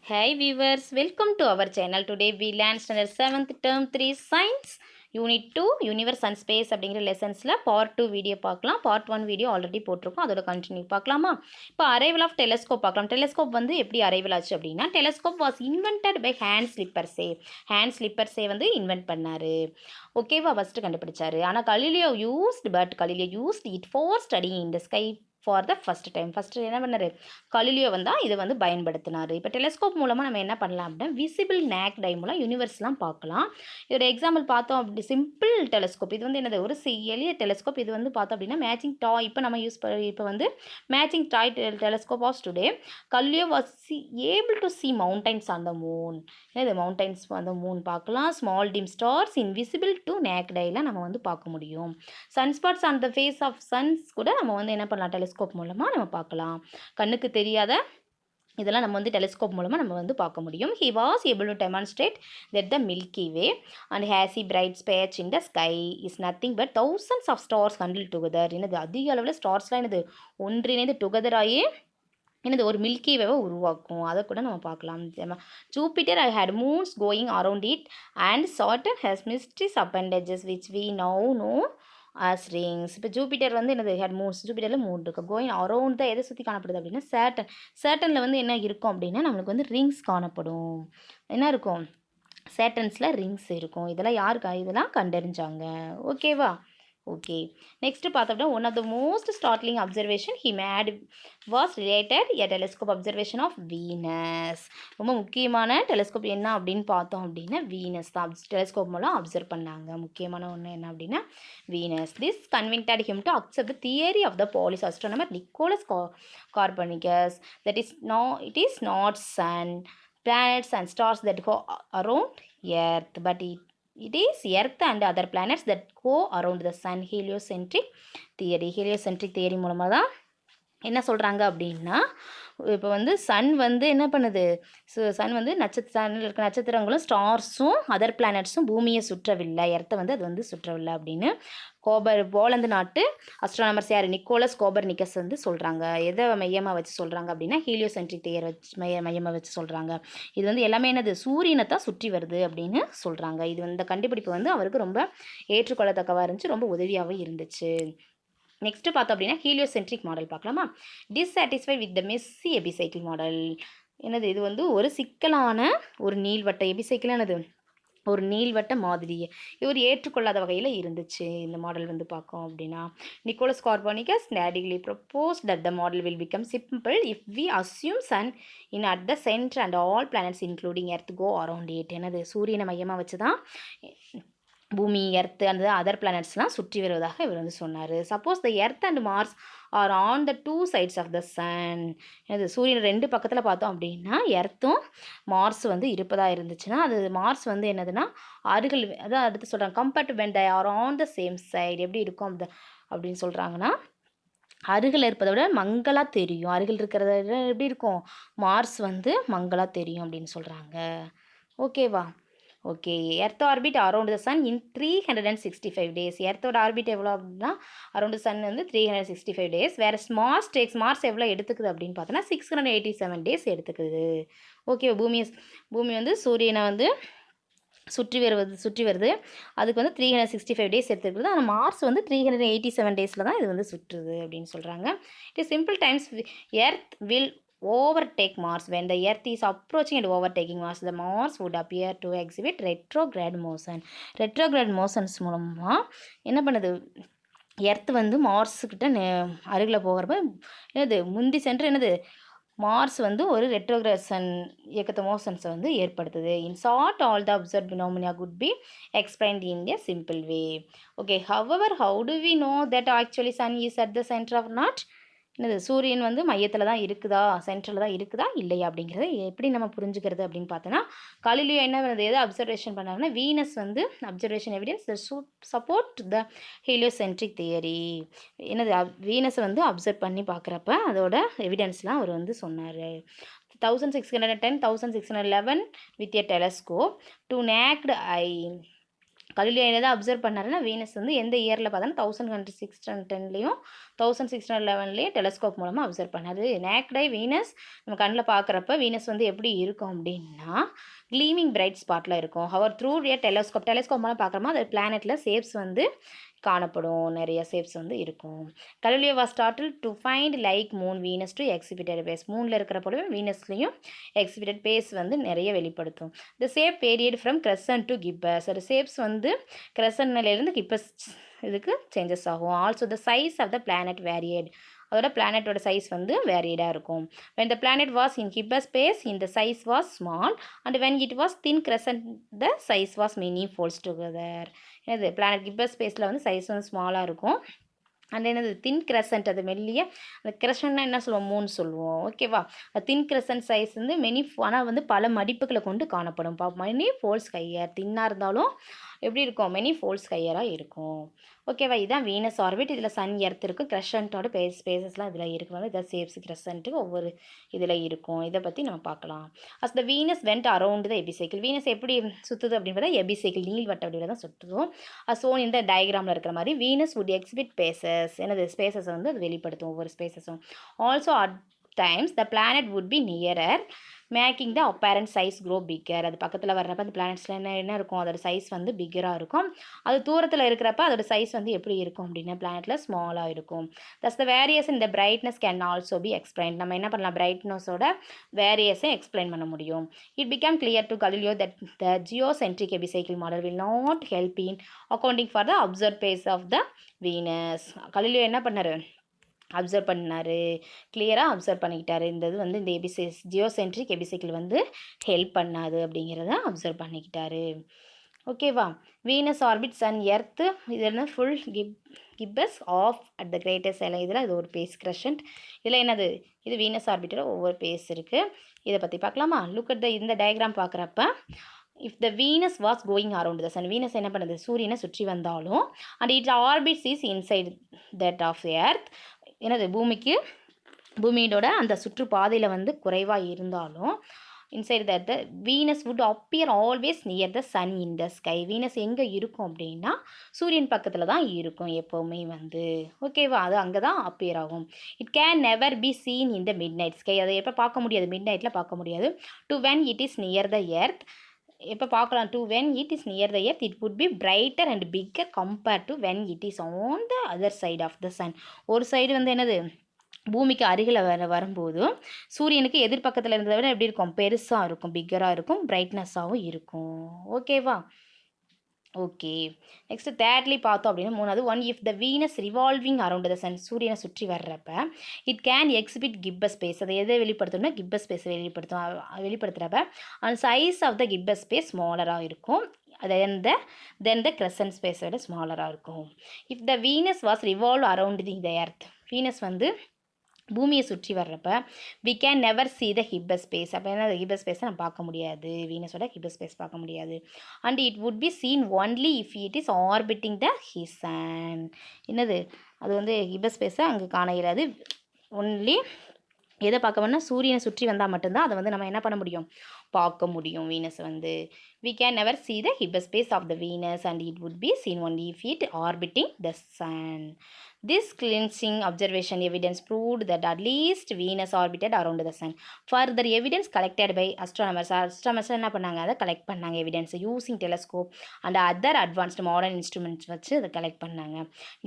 Hi viewers, welcome to our channel. Today we learn standard 7th term 3 science unit 2 universe and space அப்படிங்கிற லெசன்ஸில் part 2 video பார்க்கலாம். Part 1 video already போட்டிருக்கோம், அதோட continue பார்க்கலாமா? இப்போ arrival of telescope பார்க்கலாம். Telescope வந்து எப்படி அரைவல் ஆச்சு அப்படின்னா, telescope was invented by Hans Lippershey வந்து இன்வென்ட் பண்ணார். ஓகேவா, ஃபஸ்ட்டு கண்டுபிடிச்சாரு. ஆனால் Galileo used it for study in the sky for the first என்ன பண்ணார், கலிலியோ வந்தால் இதை வந்து பயன்படுத்தினார். இப்போ டெலஸ்கோப் மூலமாக நம்ம என்ன பண்ணலாம் அப்படின்னா, விசிபிள் நேக்ட் ஐ மூலம் யூனிவர்ஸ்லாம் பார்க்கலாம். இதோட எக்ஸாம்பிள் பார்த்தோம் அப்படி சிம்பிள் டெலஸ்கோப், இது வந்து என்னது ஒரு எளிய டெலஸ்கோப். இது வந்து பார்த்தோம் அப்படின்னா மேட்சிங் டாய், இப்போ நம்ம இப்போ வந்து matching toy telescope of today. Galileo was able to see mountains on the moon. இது மவுண்டைன்ஸ் அந்த மூன் பார்க்கலாம். Small dim stars invisible to naked ஐல நம்ம வந்து பார்க்க முடியும். Sunspots on the face of sun's கூட நம்ம வந்து என்ன பண்ணலாம், டெலிஸ்கோப் மூலமாக நம்ம பார்க்கலாம். கண்ணுக்கு தெரியாத இதெல்லாம் நம்ம வந்து டெலிஸ்கோப் மூலமாக நம்ம வந்து பார்க்க முடியும். He was able to demonstrate that the Milky Way and hazy bright patch in the sky is nothing but thousands of stars huddled together. என்னது அதிக அளவில் ஸ்டார்ஸ்லாம் என்னது ஒன்றிணைந்து டுகெதர் ஆகி என்னது ஒரு மில்கி வேவை உருவாக்கும். அதை கூட நம்ம பார்க்கலாம். Jupiter I had moons going around it and Saturn has mysterious appendages which we now know as rings. இப்போ ஜூபிட்டர் வந்து என்னது ஹேட் மூன்ஸ், ஜூபிட்டரில் மூன் இருக்குது. கோயிங் அரவுண்ட் தான் எதை சுற்றி காணப்படுது அப்படின்னா சேட்டனில் வந்து என்ன இருக்கும் அப்படின்னா நம்மளுக்கு வந்து ரிங்ஸ் காணப்படும். என்ன இருக்கும், சேட்டன்ஸில் ரிங்ஸ் இருக்கும். இதெல்லாம் கண்டறிஞ்சாங்க. ஓகேவா? ஓகே, நெக்ஸ்ட் பார்த்தோம்னா one of the most startling observation he made was related a telescope observation of Venus. ரொம்ப முக்கியமான டெலிஸ்கோப் என்ன அப்படின்னு பார்த்தோம் அப்படின்னா வீனஸ் தான். டெலிஸ்கோப் மூலம் அப்சர்வ் பண்ணாங்க. முக்கியமான ஒன்று என்ன அப்படின்னா Venus. This convinced him to accept the theory of the Polish astronomer Nicolaus Copernicus that it is not sun, planets and stars that go around earth, but it is earth and other planets that go around the sun. Heliocentric theory மூலமாக தான் என்ன சொல்கிறாங்க அப்படின்னா, இப்போ வந்து Sun வந்து என்ன பண்ணுது, சன் வந்து சன்னில் இருக்க நட்சத்திரங்களும் ஸ்டார்ஸும் அதர் பிளானட்ஸும் பூமியை சுற்றவில்லை, எர்த்தை வந்து அது வந்து சுற்றவில்லை அப்படின்னு போலந்து நாட்டு அஸ்ட்ரானமர்ஸ் யார், நிக்கோலஸ் கோபர்னிக்கஸ் வந்து சொல்கிறாங்க. எதை மையமாக வச்சு சொல்கிறாங்க அப்படின்னா ஹீலியோசென்ட்ரிக் தியரி வச்சு மையமாக வச்சு சொல்கிறாங்க. இது வந்து எல்லாமே என்னது சூரியனை தான் சுற்றி வருது அப்படின்னு சொல்கிறாங்க. இது இந்த கண்டுபிடிப்பு வந்து அவருக்கு ரொம்ப ஏற்றுக்கொள்ளத்தக்கவாக இருந்துச்சு, ரொம்ப உதவியாகவும் இருந்துச்சு. நெக்ஸ்ட் பார்த்தோம் அப்படின்னா ஹீலியோசென்ட்ரிக் மாடல் பார்க்கலாமா. டிஸ்சாட்டிஸ்ஃபை with the Messi epicycle model. என்னது, இது வந்து ஒரு சிக்கலான ஒரு நீள்வட்ட எபிசைக்கிள், என்னது ஒரு நீள்வட்ட மாதிரியே இவர் ஏற்றுக்கொள்ளாத வகையில் இருந்துச்சு. இந்த மாடல் வந்து பார்க்கோம் அப்படின்னா Nicolaus Copernicus radically propose that the model will become simple if we assume sun in at the centre and all planets including earth go around it. என்னது சூரியனை மையமாக வச்சு தான் பூமி, எர்த்து அந்த அதர் பிளானட்ஸ்லாம் சுற்றி வருவதாக இவர் வந்து சொன்னார். Suppose the earth and Mars are on the two sides of the sun. இது சூரியன் ரெண்டு பக்கத்தில் பார்த்தோம் அப்படின்னா எர்த்தும் மார்ஸ் வந்து இருப்பதாக இருந்துச்சுன்னா அது மார்ஸ் வந்து என்னதுன்னா அருகில், அதான் அடுத்து சொல்கிறாங்க compared when they are on the same side. எப்படி இருக்கும் அப்படின்னு சொல்கிறாங்கன்னா, அருகில் இருப்பதை விட மங்களாக தெரியும். அருகில் இருக்கிறத விட எப்படி இருக்கும், மார்ஸ் வந்து மங்களாக தெரியும் அப்படின்னு சொல்கிறாங்க. ஓகேவா? Okay, earth orbit around the sun in 365 days. எர்த்தோட ஆர்பிட் எவ்வளோ அப்படின்னா அரௌண்ட் சன் வந்து 365 டேஸ். வேறு மார்ஸ் எவ்வளோ எடுத்துக்குது அப்படின்னு பார்த்தோன்னா 687 டேஸ் எடுத்துக்குது. ஓகே, பூமி வந்து சூரியனை வந்து சுற்றி வருது. அதுக்கு வந்து 365 டேஸ் எடுத்துக்கிறது. ஆனால் மார்ஸ் வந்து 387 டேஸில் தான் இது வந்து சுற்றுது அப்படின்னு சொல்கிறாங்க. It is simple times earth will overtake Mars. When the Earth is approaching and overtaking Mars, the Mars would appear to exhibit retrograde motions மூலமாக என்ன பண்ணுது, எர்த் வந்து மார்ஸுக்கிட்ட அருகில் போகிறப்ப என்னது முந்தி சென்று என்னது மார்ஸ் வந்து ஒரு ரெட்ரோகிரேஷன் மோஷன்ஸை வந்து ஏற்படுத்துது. In short all the observe phenomena could be explained in a simple way. Okay, however how do we know that actually sun is at the centre of not. என்னது சூரியன் வந்து மையத்தில் தான் இருக்குதா, சென்ட்ரலில் தான் இருக்குதா இல்லையா அப்படிங்கிறத எப்படி நம்ம புரிஞ்சுக்கிறது அப்படின்னு பார்த்தோன்னா, கலிலியோ என்ன பண்ணுது, எதை அப்சர்வேஷன் பண்ணாருன்னா வீனஸ் வந்து observation evidence support the heliocentric theory. என்னது வீனஸை வந்து அப்சர்வ் பண்ணி பார்க்குறப்ப அதோட எவிடன்ஸ்லாம் அவர் வந்து சொன்னார். 1610 1611 with a telescope to naked eye Galileo எதை அப்சர்வ் பண்ணாருன்னா வீனஸ் வந்து எந்த இயரில் பார்த்தோன்னா 1610லேயும் 1611லேயும் டெலஸ்கோப் மூலமாக அப்சர்வ் பண்ணாரு. நேக்டை வீனஸ் நம்ம கண்ணில் பார்க்குறப்ப வீனஸ் வந்து எப்படி இருக்கும் அப்படின்னா க்ளீமிங் பிரைட் ஸ்பாட்டில் இருக்கும். ஹவர் த்ரூ ஏ டெலஸ்கோப் மூலம் பார்க்குறோமா அது பிளானெட்டில் ஷேப்ஸ் வந்து காணப்படும், நிறைய ஷேப்ஸ் வந்து இருக்கும். Galileo was started to find like moon Venus to exhibited phase. மூனில் இருக்கிற போலவே வீனஸ்லையும் எக்ஸிபிட்டட் பேஸ் வந்து நிறைய வெளிப்படுத்தும். The shape varied from crescent to gibbous. ஒரு ஷேப்ஸ் வந்து கிரசன்ட்லேருந்து கிப்பஸ் இதுக்கு சேஞ்சஸ் ஆகும். Also the size of the planet varied. அதோட பிளானட்டோட சைஸ் வந்து வேரியடாக இருக்கும். when the planet was in Kuiper space in the size was small and when it was thin crescent the size was many folds together. என்னது planet கிப்பர் ஸ்பேஸில் வந்து size வந்து ஸ்மாலாக இருக்கும். And என்னது தின் கிரசன்ட், அது மெல்லிய அந்த கிரசன்ட்னா என்ன சொல்லுவோம், மூணு சொல்லுவோம். ஓகேவா, தின் கிரசன்ட் சைஸ் வந்து ஆனால் வந்து பல மடிப்புகளை கொண்டு காணப்படும். Many folds higher. தின்னாக இருந்தாலும் எப்படி இருக்கும், மெனி ஃபோல்ஸ் ஹையராக இருக்கும். ஓகேவா, இதுதான் வீனஸ் ஆர்பிட். இதில் சன் எர்த் இருக்கும். கிரசன்ட்டோட ஸ்பேசஸ்லாம் இதில் இருக்கிறனால இதை சேப்ஸ் கிரசன்ட்டுக்கு ஒவ்வொரு இதில் இருக்கும். இதை பற்றி நம்ம பார்க்கலாம். As the Venus went around the epicycle. Venus எப்படி சுற்றுது அப்படின்றத எபிசைக்கிள் நீள்வட்ட வடிவில் தான் சுற்றுவோம். சோன் இந்த டயக்ராமில் இருக்கிற மாதிரி வீனஸ் வுட் எக்ஸிபிட் ஸ்பேசஸ். எனது ஸ்பேசஸ் வந்து அது வெளிப்படுத்தும், ஒவ்வொரு ஸ்பேசஸும். Also at times the planet would be nearer making the apparent size grow bigger. அது பக்கத்தில் வர்றப்ப அந்த பிளானட்ஸில் என்ன இருக்கும், அதோட சைஸ் வந்து பிக்கராக இருக்கும். அது தூரத்தில் இருக்கிறப்ப அதோட சைஸ் வந்து எப்படி இருக்கும் அப்படின்னா பிளானட்டில் ஸ்மாலாக இருக்கும். தஸ் த வேரியேஷன் இந்த brightness can also be explain. நம்ம என்ன பண்ணலாம், பிரைட்னஸோட வேரியேஷன் எக்ஸ்பிளைன் பண்ண முடியும். It become clear to Galileo that the geocentric epicycle model will not help in accounting for the observe phase of the Venus. Galileo என்ன பண்ணார், observe பண்ணார், கிளியராக அப்சர்வ் பண்ணிக்கிட்டாரு. இந்த இது வந்து இந்த ஜியோசென்ட்ரிக் எபிசைக்கிள் வந்து ஹெல்ப் பண்ணாது அப்படிங்கிறத அப்சர்வ் பண்ணிக்கிட்டாரு. ஓகேவா, வீனஸ் ஆர்பிட் சன் எர்த்து இது என்ன full gibbous of at the greatest எலை. இதில் இது ஒரு பேஸ் கிரஷன்ட். இதில் என்னது, இது வீனஸ் ஆர்பிட்டோட ஒவ்வொரு பேஸ் இருக்குது. இதை பற்றி பார்க்கலாமா. லுக் அட் த இந்த டயக்ராம் பார்க்குறப்ப if the Venus was going around the sun, Venus என்ன பண்ணுது, சூரியனை சுற்றி வந்தாலும் and it orbits is inside that of earth. என்னது, பூமியோட அந்த சுற்றுப்பாதையில் வந்து குறைவாக இருந்தாலும் inside that the Venus would appear always near the sun in the sky. Venus எங்கே இருக்கும் அப்படின்னா சூரியன் பக்கத்தில் தான் இருக்கும் எப்போவுமே வந்து. ஓகேவா, அது அங்கே தான் அப்பியர் ஆகும். It can never be seen in the midnight sky. அதை எப்போ பார்க்க முடியாது, மிட் நைட்டில் பார்க்க முடியாது. To when it is near the earth. எப்போ பார்க்கலாம், to when it is near the earth it would be brighter and bigger compared to when it is on the other side of the sun. ஒரு side வந்து என்னது, பூமிக்கு அருகில் வரும்போதும் சூரியனுக்கு எதிர்பக்கத்தில் இருந்ததை விட எப்படி இருக்கும், பெருசாக இருக்கும், பிக்கராக இருக்கும், பிரைட்னஸாகவும் இருக்கும். ஓகேவா, ஓகே. நெக்ஸ்ட் தேர்ட்லி பார்த்தோம் அப்படின்னா மூணாவது one if the Venus revolving around the sun. சூரியனை சுற்றி வர்றப்ப it can exhibit gibbous phase. அதை எதை வெளிப்படுத்தணும்னா கிப்பஸ் ஸ்பேஸ் வெளிப்படுத்துகிறப்ப அந்த size of the gibbous phase ஸ்மாலராக இருக்கும். தென் த கிரசன்ட் ஸ்பேஸோட ஸ்மாலராக இருக்கும். If the Venus was revolve around the earth. Venus வந்து பூமியை சுற்றி வர்றப்ப we can never see the ஹிப்பர் ஸ்பேஸ். அப்போ என்ன, ஹிப்பர் ஸ்பேஸை நம்ம பார்க்க முடியாது, வீனஸோட ஹிப்பர் ஸ்பேஸ் பார்க்க முடியாது. And it would be seen only if it is orbiting the sun. என்னது, அது வந்து ஹிப்பர் ஸ்பேஸை அங்கே காண இயலாது. ஒன்லி எதை பார்க்க வேணா, சூரியனை சுற்றி வந்தால் மட்டும்தான் அதை வந்து நம்ம என்ன பண்ண முடியும், பார்க்க முடியும். வீனஸ் வந்து we can never see the hyperspace of the Venus and it would be seen only if it orbiting the sun. This cleansing observation evidence proved that at least Venus orbited around the sun. Further evidence collected by astronomers என்ன பண்ணாங்க, அதை collect பண்ணாங்க. Evidence using telescope and other advanced modern instruments வச்சு அதை collect பண்ணாங்க.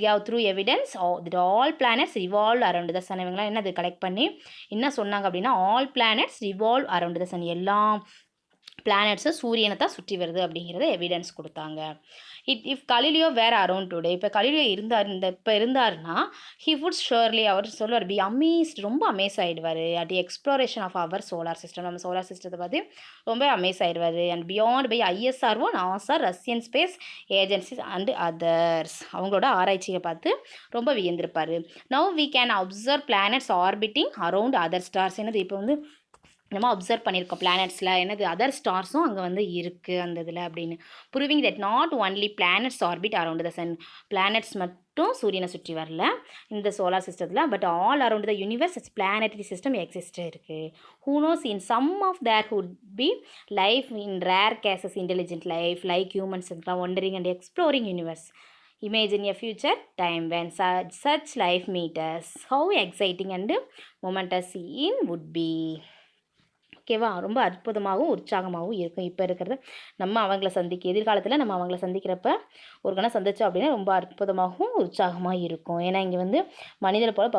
Gave through evidence that all planets revolve around the sun. இவங்களாம் என்னது collect பண்ணி என்ன சொன்னாங்க அப்படின்னா all planets revolve around the sun. எல்லாம் பிளானட்ஸு சூரியனை தான் சுற்றி வருது அப்படிங்கிறத எவிடன்ஸ் கொடுத்தாங்க. If Galileo were around today, இப்போ கலிலியோ இருந்தாருன்னா ஹி வுட் ஷுவர்லி, அவர் சொல்லுவார் பி அமேஸ்ட், ரொம்ப அமேஸ் ஆகிடுவார் at exploration of our solar system. நம்ம சோலார் சிஸ்டத்தை பார்த்து ரொம்ப அமேஸ் ஆகிடுவார். And beyond by ISRO, NASA, Russian space agencies and others, அவங்களோட ஆராய்ச்சியை பார்த்து ரொம்ப வியந்திருப்பார். Now we can observe planets orbiting around other stars. என்னது, இப்போ வந்து நம்ம அப்சர்வ் பண்ணியிருக்கோம் பிளானட்ஸில் என்னது அதர் ஸ்டார்ஸும் அங்கே வந்து இருக்குது அந்த இதில் அப்படின்னு. Proving that not only planets orbit around the sun. Planets மட்டும் சூரியனை சுற்றி வரல இந்த சோலார் சிஸ்டத்தில். But all around the universe planetary system exist இருக்குது. Who knows in some of there would be life in rare cases intelligent life like humans wondering and exploring universe. Imagine a future time when such life meet us. How exciting and momentous it would be. ஓகேவா, ரொம்ப அற்புதமாகவும் உற்சாகமாகவும் இருக்கும். இப்போ இருக்கிறத நம்ம அவங்கள எதிர்காலத்தில் நம்ம அவங்கள சந்திக்கிறப்ப ஒரு கணம் சந்தித்தோம் அப்படின்னா ரொம்ப அற்புதமாகவும் உற்சாகமாக இருக்கும். ஏன்னா இங்கே வந்து மனிதரை போல்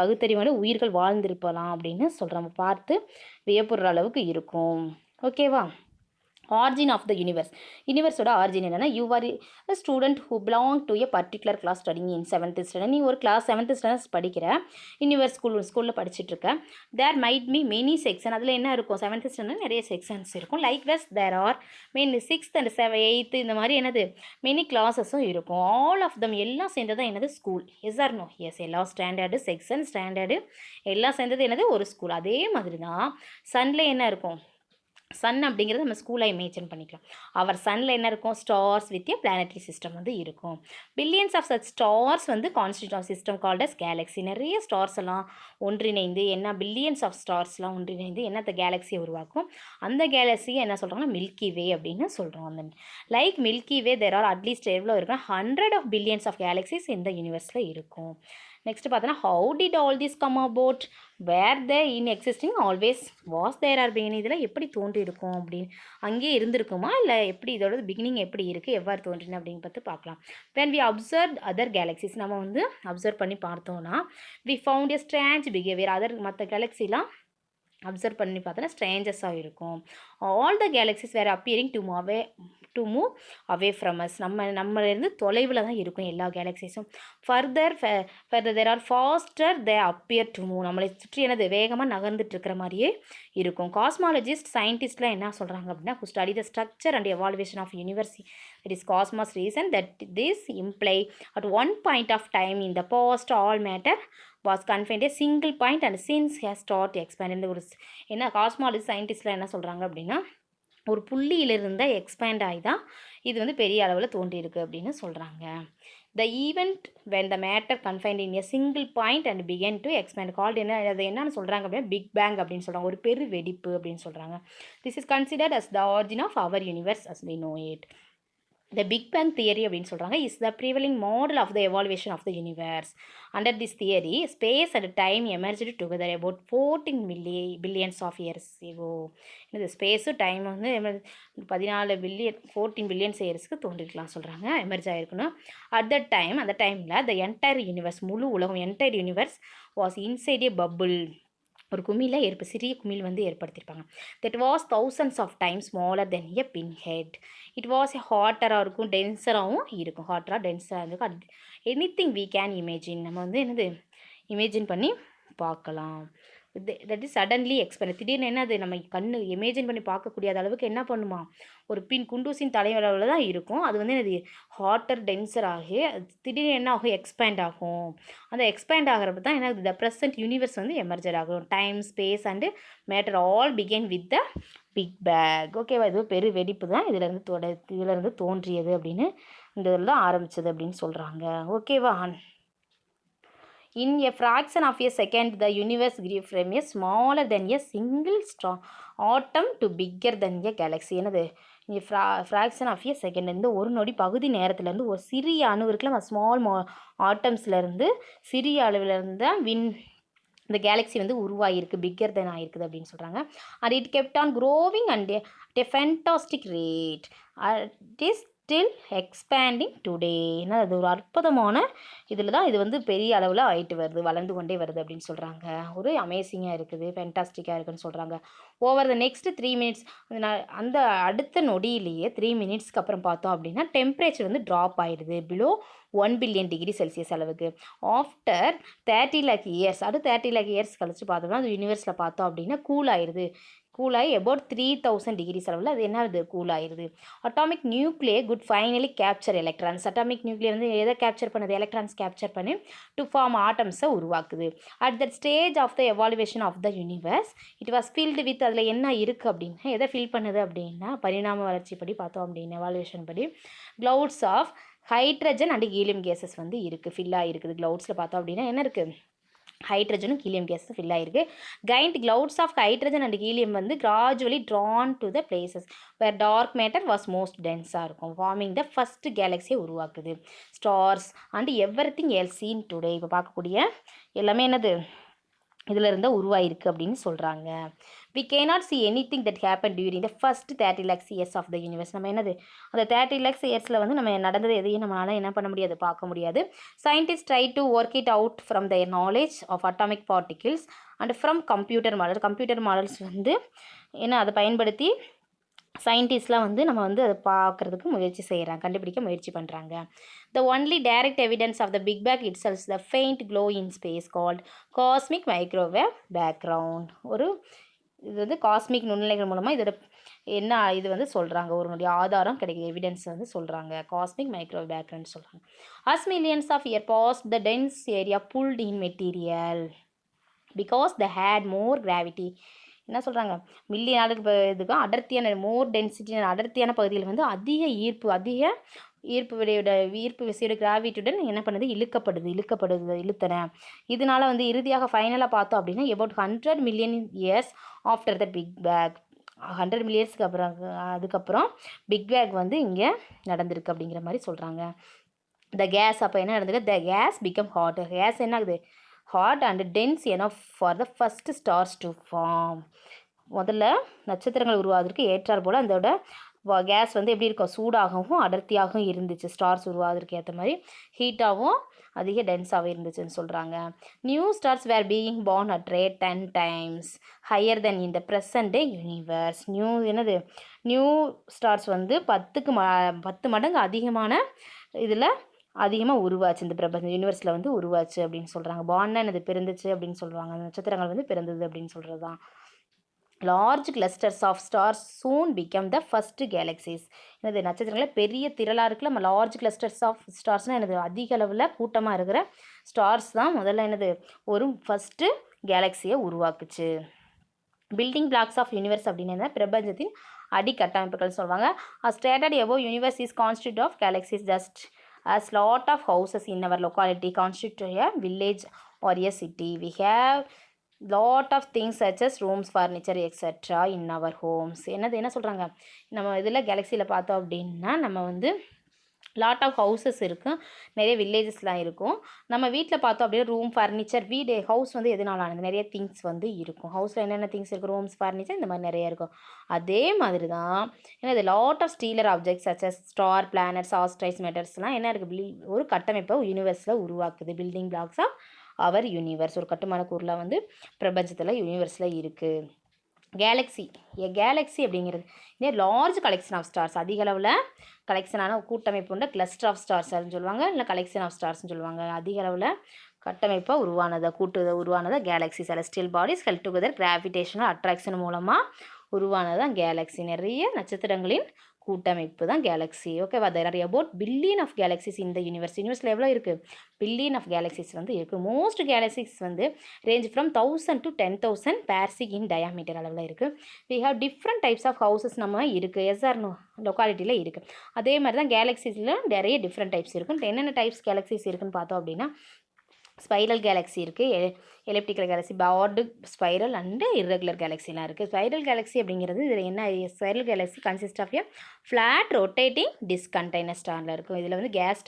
பகுத்தறிவான உயிர்கள் வாழ்ந்திருப்பலாம் அப்படின்னு சொல்கிறோம். பார்த்து வியப்புற அளவுக்கு இருக்கும். ஓகேவா. ஆர்ஜின் ஆஃப் த யூனிவர்ஸோட ஆர்ஜின் என்னென்னா, you are a student who belong to a particular class studying in 7th standard. நீ ஒரு கிளாஸ் 7th standard படிக்கிற யூனிவர்ஸ் ஸ்கூலில் படிச்சுட்ருக்க. There might be many section. அதில் என்ன இருக்கும், 7th standard நிறைய செக்ஷன்ஸ் இருக்கும். Like was there are main 6th and 8th இந்த மாதிரி என்னது மெனி கிளாஸஸும் இருக்கும். ஆல் ஆஃப் தம் எல்லாம் சேர்ந்தது என்னது school. Yes or no? Yes. எல்லா ஸ்டாண்டர்டு செக்ஷன் ஸ்டாண்டர்டு எல்லாம் சேர்ந்தது என்னது ஒரு ஸ்கூல். அதே மாதிரி தான் சன்னில் என்ன இருக்கும், சன் அப்படிங்கிறது நம்ம ஸ்கூலை இமேஜின் பண்ணிக்கலாம். அவர் சன்னில் என்ன இருக்கும், stars with a planetary system வந்து இருக்கும். பில்லியன்ஸ் ஆஃப் சச் ஸ்டார்ஸ் வந்து constitute system called as galaxy. நிறைய ஸ்டார்ஸ் எல்லாம் ஒன்றிணைந்து என்ன பில்லியன்ஸ் ஆஃப் ஸ்டார்ஸ்லாம் ஒன்றிணைந்து என்னத்த கேலக்ஸியை உருவாக்கும். அந்த கேலக்ஸியை என்ன சொல்கிறாங்கன்னா மில்கி வே அப்படின்னு சொல்கிறோம். அந்த like milky way there are at least எவ்வளோ இருக்குன்னா 100 of billions of galaxies இந்த யூனிவர்ஸில் இருக்கும். நெக்ஸ்ட் பார்த்தோன்னா how did all this come about, where they in existing always was there or beginning. இதெல்லாம் எப்படி தோன்றி இருக்கும் அப்படின்னு அங்கேயே இருந்திருக்குமா இல்லை எப்படி இதோட பிகினிங் எப்படி இருக்குது எவ்வாறு தோன்றினு அப்படின்னு பார்க்கலாம். when we observed other galaxies நம்ம வந்து அப்சர்வ் பண்ணி பார்த்தோன்னா we found a strange behavior. மற்ற கேலக்ஸிலாம் அப்சர்வ் பண்ணி பார்த்தோன்னா ஸ்ட்ரேஞ்சஸாக இருக்கும். All the galaxies were appearing to move away from us. நம்மளிருந்து தொலைவில் தான் இருக்கும் எல்லா கேலக்ஸிஸும். Further there are faster they appear to move. நம்மளை சுற்றி என்னது வேகமாக நகர்ந்துட்டு இருக்கிற மாதிரியே இருக்கும். காஸ்மாலஜிஸ்ட் சயின்டிஸ்ட்லாம் என்ன சொல்கிறாங்க அப்படின்னா, who study the structure and evaluation of universe, it is cosmos reason that this imply at one point of time in the past all matter was confined a single point and since has started expanding. ஒரு என்ன cosmology சயின்டிஸ்ட்லாம் என்ன சொல்கிறாங்க அப்படின்னா, ஒரு புள்ளியிலிருந்த expand ஆகி தான் இது வந்து பெரிய அளவில் தோன்றியிருக்கு அப்படின்னு சொல்கிறாங்க. The event when the matter confined in a single point and began to expand called அது என்னன்னு சொல்கிறாங்க அப்படின்னா பிக் பேங் அப்படின்னு சொல்கிறாங்க. ஒரு பெரு வெடிப்பு அப்படின்னு சொல்கிறாங்க. This is considered as the origin of our universe as we know it. The Big Bang theory அப்படின்னு சொல்கிறாங்க is the prevailing model of the evaluation of the universe. Under this theory, space and time emerged together about 14 billions of years ago. இந்த space time வந்து 14 billions இயர்ஸ்க்கு தோன்றிருக்கலாம் சொல்கிறாங்க, emerge ஆகிருக்குன்னு. அந்த டைமில் the entire universe முழு உலகம் entire universe was inside a bubble. ஒரு குமிழில் சிறிய குமிழ் வந்து ஏற்படுத்தியிருப்பாங்க. That was thousands of times smaller than a pinhead. It was ஹாட்டராக இருக்கும், டென்சராகவும் இருக்கும். ஹாட்டராக டென்சராக இருக்கும். Anything we can imagine. நம்ம வந்து என்னது இமேஜின் பண்ணி பார்க்கலாம். That is suddenly expand. திடீர்னு என்னது நம்ம கண்ணு இமேஜின் பண்ணி பார்க்கக்கூடிய அளவுக்கு என்ன பண்ணுமா, ஒரு குண்டூசின் தலைவளவில் தான் இருக்கும். அது வந்து என்னது ஹாட்டர் டென்சர் ஆகி திடீர்னு என்ன ஆகும், எக்ஸ்பேண்ட் ஆகும். அந்த எக்ஸ்பேண்ட் ஆகிறப்ப தான் என்ன த ப்ரெசன்ட் யூனிவர்ஸ் வந்து எமர்ஜர் ஆகும். Time space and matter all began with the big bang. ஓகேவா, இது பெரு வெடிப்பு தான் இதிலேருந்து தோன்றியது அப்படின்னு இந்த இதில் தான் ஆரம்பித்தது அப்படின்னு சொல்கிறாங்க. ஓகேவா. In a fraction of a second, the universe grew from a smaller than a single atom to bigger than a galaxy. என்னது ஃப்ராக்ஷன் ஆஃப் ஏ செகண்ட், இந்த ஒரு நொடி பகுதி நேரத்துலேருந்து ஒரு சிறிய அணு இருக்குல்ல, ஸ்மால் ஆட்டம்ஸ்லேருந்து சிறிய அளவிலேருந்து தான் இந்த கேலக்ஸி வந்து உருவாகிருக்கு, பிக்கர் தென் ஆகிருக்குது அப்படின்னு சொல்கிறாங்க. And it kept on growing and a fantastic rate. It is still expanding today. ஏன்னா அது ஒரு அற்புதமான இதில் தான் இது வந்து பெரிய அளவில் ஆகிட்டு வருது, வளர்ந்து கொண்டே வருது அப்படின்னு சொல்கிறாங்க. ஒரு அமேசிங்காக இருக்குது, ஃபேண்டாஸ்டிக்காக இருக்குதுன்னு சொல்கிறாங்க. ஓவர் த நெக்ஸ்ட் 3 மினிட்ஸ், அந்த அடுத்த நொடியிலேயே 3 மினிட்ஸ்க்கு அப்புறம் பார்த்தோம் அப்படின்னா டெம்பரேச்சர் வந்து ட்ராப் ஆகிடுது பிலோ 1 பில்லியன் டிகிரி செல்சியஸ் அளவுக்கு. ஆஃப்டர் 30 lakh இயர்ஸ், அடுத்து 30 lakh இயர்ஸ் கழிச்சு பார்த்தோம்னா அது யூனிவர்ஸில் பார்த்தோம் அப்படின்னா கூலாகி அபவுட் 3000 டிகிரிஸ் அளவில் அது என்ன ஆகுது, கூலாகிடுது. Atomic nuclei could finally capture electrons. Atomic nuclei வந்து எதை கேப்சர் பண்ணுது, எலக்ட்ரான்ஸ் கேப்சர் பண்ணி டு ஃபார்ம் ஆட்டம்ஸை உருவாக்குது. At that stage of the evolution of the universe it was filled with, அதில் என்ன இருக்குது அப்படின்னா எதை ஃபில் பண்ணுது அப்படின்னா பரிணாம வளர்ச்சி படி பார்த்தோம் அப்படின்னா எவாலுவேஷன் படி clouds of hydrogen and helium gases வந்து இருக்குது, ஃபில் ஆகிருக்குது. க்ளவுட்ஸில் பார்த்தோம் அப்படின்னா என்ன இருக்குது, ஹைட்ரஜனும் ஹீலியம் கேஸ் ஃபில் ஆகிருக்கு. Kind clouds of hydrogen and helium வந்து gradually drawn to the places where dark matter was most டென்ஸாக இருக்கும். ஃபார்மிங் த ஃபஸ்ட் கேலக்ஸியை உருவாக்குது. Stars and everything else seen today, இப்போ பார்க்கக்கூடிய எல்லாமே என்னது இதில் இருந்தால் உருவாயிருக்கு அப்படின்னு சொல்கிறாங்க. We cannot see anything that happen during the first 30 lakhs years of the universe. நம்ம என்னது அந்த 30 lakhs இயர்ஸில் வந்து நம்ம நடந்தது எதையும் நம்மளால் என்ன பண்ண முடியாது, பார்க்க முடியாது. Scientist try to work it out from their knowledge of atomic particles and from computer models வந்து ஏன்னா அதை பயன்படுத்தி சயின்டிஸ்ட்லாம் வந்து நம்ம வந்து அதை பார்க்குறதுக்கு முயற்சி செய்கிறாங்க, கண்டுபிடிக்க முயற்சி பண்ணுறாங்க. The only direct evidence of the big bang it sells the faint glow in space called cosmic microwave background. ஒரு இது வந்து காஸ்மிக் நுண்ணிலைகள் மூலமாக இதோட என்ன இது வந்து சொல்கிறாங்க, ஒரு ஆதாரம் கிடைக்கிது, எவிடன்ஸ் வந்து சொல்கிறாங்க, காஸ்மிக் மைக்ரோவேவ் பேக்ரவுண்ட் சொல்கிறாங்க. As millions of year passed the dense area pulled in material because they had more gravity. என்ன சொல்கிறாங்க, மில்லியன் நாளுக்கு இதுக்கும் அடர்த்தியான மோர் டென்சிட்டி அடர்த்தியான பகுதியில் வந்து அதிக ஈர்ப்பு விசையோட கிராவிட்டியுடன் என்ன பண்ணுது, இழுத்தன. இதனால வந்து இறுதியாக ஃபைனலாக பார்த்தோம் அப்படின்னா about 100 million years after the big bang, 100 மில்லியன்ஸ்க்கு அதுக்கப்புறம் பிக் பேக் வந்து இங்கே நடந்திருக்கு அப்படிங்கிற மாதிரி சொல்கிறாங்க. த கேஸ் அப்போ என்ன நடந்திருக்கு, the gas become hot. Gas என்ன ஆகுது, hot and dense enough for the first stars to form. முதல்ல நட்சத்திரங்கள் உருவாவதற்கு ஏற்றார் போல் அதோட கேஸ் வந்து எப்படி இருக்கும், சூடாகவும் அடர்த்தியாகவும் இருந்துச்சு. ஸ்டார்ஸ் உருவாவதற்கு ஏற்ற மாதிரி ஹீட்டாகவும் அதிக டென்ஸாகவும் இருந்துச்சுன்னு சொல்கிறாங்க. New stars where being born at rate 10 times higher then in the present day universe. New stars வந்து 10 மடங்கு அதிகமான இதில் அதிகமாக உருவாச்சு, இந்த பிரபஞ்சம் யூனிவர்ஸில் வந்து உருவாச்சு அப்படின்னு சொல்கிறாங்க. பார்ன்னா என்னது, பிறந்துச்சு அப்படின்னு சொல்லுவாங்க. அந்த நட்சத்திரங்கள் வந்து பிறந்தது அப்படின்னு சொல்கிறது தான். Large clusters of stars soon become the first galaxies. என்னது, நட்சத்திரங்களை பெரிய திரளாக இருக்குல்ல, நம்ம லார்ஜ் கிளஸ்டர்ஸ் ஆஃப் ஸ்டார்ஸ்னால் என்னது, அதிக அளவில் கூட்டமாக இருக்கிற ஸ்டார்ஸ் தான் முதல்ல என்னது ஒரு ஃபஸ்ட்டு கேலக்ஸியை உருவாக்குச்சு. பில்டிங் பிளாக்ஸ் ஆஃப் யூனிவர்ஸ் அப்படின்னு பிரபஞ்சத்தின் அடிக்கட்டமைப்புகள் சொல்லுவாங்க. Stated above universe is constitute of galaxies just as lot of houses in our locality constitute a village or a city. We have lot of things such as rooms, furniture, etc. in our homes. என்ன சொல்கிறாங்க, நம்ம இதில் கேலக்ஸியில் பார்த்தோம் அப்படின்னா நம்ம வந்து lot of houses இருக்கும், நிறைய வில்லேஜஸ்லாம் இருக்கும். நம்ம வீட்டில் பார்த்தோம் அப்படின்னா ரூம், ஃபர்னிச்சர், ஹவுஸ் வந்து எதனால ஆனது, நிறைய திங்ஸ் வந்து இருக்கும். ஹவுஸில் என்னென்ன திங்ஸ் இருக்கும், ரூம்ஸ், ஃபர்னிச்சர், இந்த மாதிரி நிறைய இருக்கும். அதே மாதிரி தான் என்னது lot of stellar objects such as star, planets, asteroids, மெட்டர்ஸ்லாம் என்ன இருக்குது, ஒரு கட்டமைப்பை யூனிவர்ஸில் உருவாக்குது. Building blocks of our universe, ஒரு கட்டுமான கூறுலாம் வந்து பிரபஞ்சத்தில் யூனிவர்ஸில் இருக்குது. கேலக்ஸி அப்படிங்கிறது இதே லார்ஜ் கலெக்ஷன் ஆஃப் ஸ்டார்ஸ், அதிக அளவில் கலெக்ஷனான கூட்டமைப்பு உண்டு. கிளஸ்டர் ஆஃப் ஸ்டார்ஸ்ன்னு சொல்லுவாங்க, இல்லை கலெக்ஷன் ஆஃப் ஸ்டார்ஸ்ன்னு சொல்லுவாங்க. அதிக அளவில் கட்டமைப்பாக உருவானதை galaxy. Celestial bodies held together gravitational attraction மூலமாக உருவானதான் கேலக்ஸி. நிறைய நட்சத்திரங்களின் கூட்டமைப்பு தான் கேலக்ஸி. ஓகேவா, there are about billion of galaxies இந்த யூனிவர்ஸில் எவ்வளோ இருக்குது, பில்லியன் ஆஃப் கேலக்ஸிஸ் வந்து இருக்குது. மோஸ்ட் கேலக்ஸிஸ் வந்து range from 1000 to 10,000 parsec in diameter அளவில் இருக்குது. We have different types of houses நம்ம இருக்குது, எஸ்ஆர் லொக்காலிட்டியில் இருக்குது. அதே மாதிரி தான் கேலக்ஸிஸில் நிறைய டிஃப்ரெண்ட் டைப்ஸ் இருக்குது. என்னென்ன டைப்ஸ் கேலக்ஸிஸ் இருக்குதுன்னு பார்த்தோம் அப்படின்னா ஸ்பைரல் கேலக்ஸி இருக்குது, elliptical galaxy, barred spiral and irregular கேலக்ஸிலாம் இருக்குது. ஸ்பைரல் கேலக்ஸி அப்படிங்கிறது இதில் என்ன, spiral galaxy consist of a flat rotating disc container ஸ்டாரில் இருக்கும். இதில் வந்து கேஸ்